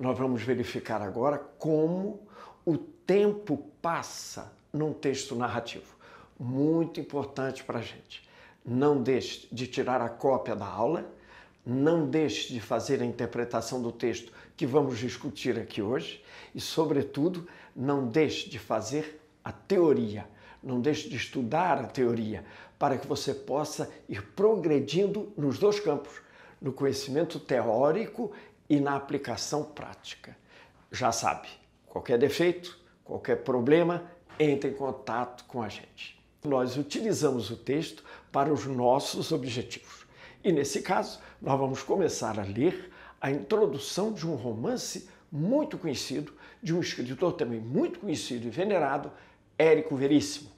nós vamos verificar agora como o tempo passa num texto narrativo. Muito importante para a gente. Não deixe de tirar a cópia da aula, não deixe de fazer a interpretação do texto que vamos discutir aqui hoje e, sobretudo, não deixe de fazer a teoria, não deixe de estudar a teoria para que você possa ir progredindo nos dois campos, no conhecimento teórico e na aplicação prática. Já sabe, qualquer defeito, qualquer problema, entre em contato com a gente. Nós utilizamos o texto para os nossos objetivos. E nesse caso, nós vamos começar a ler a introdução de um romance muito conhecido, de um escritor também muito conhecido e venerado, Érico Veríssimo,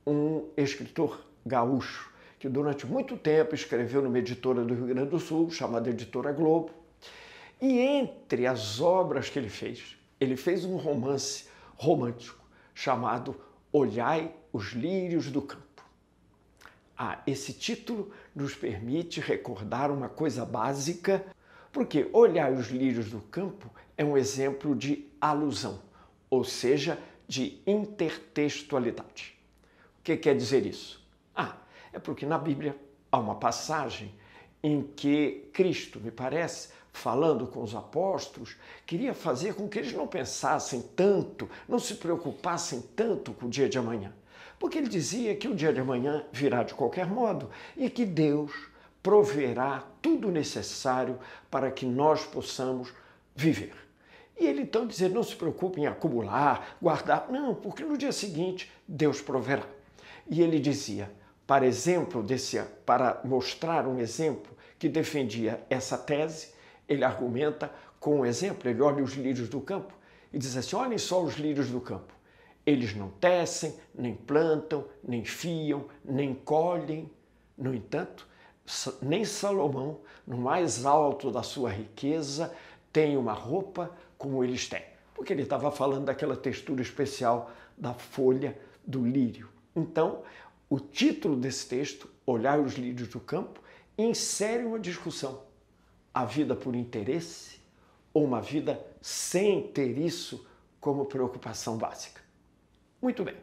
um escritor gaúcho, que durante muito tempo escreveu numa editora do Rio Grande do Sul, chamada Editora Globo. E entre as obras que ele fez um romance romântico chamado Olhai os Lírios do Campo. Esse título nos permite recordar uma coisa básica, porque olhar os lírios do campo é um exemplo de alusão, ou seja, de intertextualidade. O que quer dizer isso? É porque na Bíblia há uma passagem em que Cristo, me parece, falando com os apóstolos, queria fazer com que eles não pensassem tanto, não se preocupassem tanto com o dia de amanhã. Porque ele dizia que o dia de amanhã virá de qualquer modo e que Deus proverá tudo necessário para que nós possamos viver. E ele então dizia, não se preocupe em acumular, guardar, não, porque no dia seguinte Deus proverá. E ele dizia, para mostrar um exemplo que defendia essa tese, ele argumenta com um exemplo, ele olha os lírios do campo e diz assim, olhem só os lírios do campo. Eles não tecem, nem plantam, nem fiam, nem colhem. No entanto, nem Salomão, no mais alto da sua riqueza, tem uma roupa como eles têm. Porque ele estava falando daquela textura especial da folha do lírio. Então, o título desse texto, Olhai os Lírios do Campo, insere uma discussão. A vida por interesse ou uma vida sem ter isso como preocupação básica? Muito bem.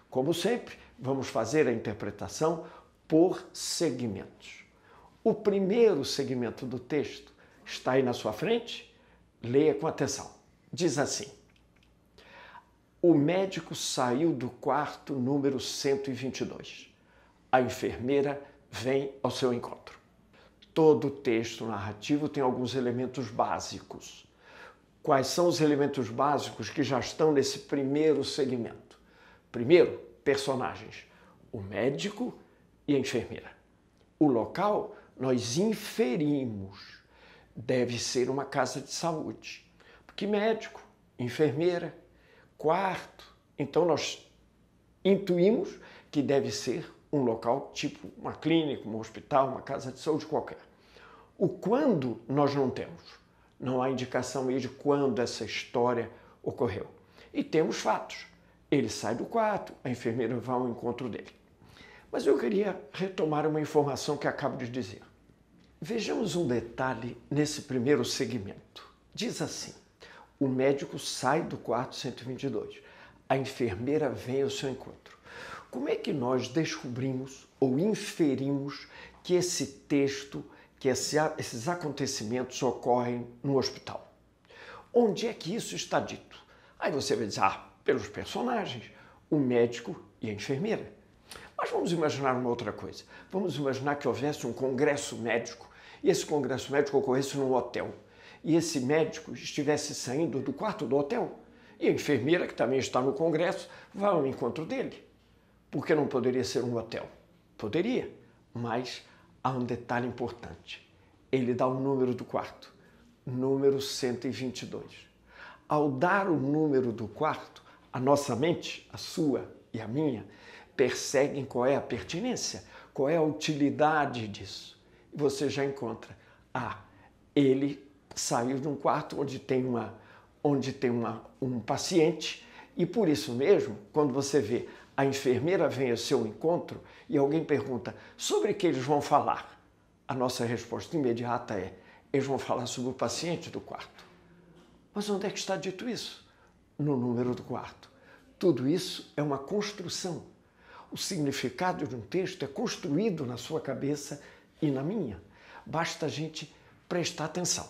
Como sempre, vamos fazer a interpretação por segmentos. O primeiro segmento do texto está aí na sua frente. Leia com atenção. Diz assim: o médico saiu do quarto número 122. A enfermeira vem ao seu encontro. Todo texto narrativo tem alguns elementos básicos. Quais são os elementos básicos que já estão nesse primeiro segmento? Primeiro, personagens, o médico e a enfermeira. O local nós inferimos, deve ser uma casa de saúde, porque médico, enfermeira, quarto, então nós intuímos que deve ser um local tipo uma clínica, um hospital, uma casa de saúde qualquer. O quando nós não temos, não há indicação aí de quando essa história ocorreu. E temos fatos. Ele sai do quarto, a enfermeira vai ao encontro dele. Mas eu queria retomar uma informação que acabo de dizer. Vejamos um detalhe nesse primeiro segmento. Diz assim, o médico sai do quarto 122, a enfermeira vem ao seu encontro. Como é que nós descobrimos ou inferimos que esse texto, que esses acontecimentos ocorrem no hospital? Onde é que isso está dito? Aí você vai dizer, pelos personagens, o médico e a enfermeira. Mas vamos imaginar uma outra coisa. Vamos imaginar que houvesse um congresso médico e esse congresso médico ocorresse num hotel. E esse médico estivesse saindo do quarto do hotel e a enfermeira, que também está no congresso, vai ao encontro dele. Por que não poderia ser um hotel? Poderia, mas há um detalhe importante. Ele dá o número do quarto, número 122. Ao dar o número do quarto, a nossa mente, a sua e a minha, perseguem qual é a pertinência, qual é a utilidade disso. E você já encontra, ele saiu de um quarto onde tem um paciente e por isso mesmo, quando você vê a enfermeira vem ao seu encontro e alguém pergunta sobre o que eles vão falar, a nossa resposta imediata é, eles vão falar sobre o paciente do quarto. Mas onde é que está dito isso? No número do quarto. Tudo isso é uma construção. O significado de um texto é construído na sua cabeça e na minha. Basta a gente prestar atenção.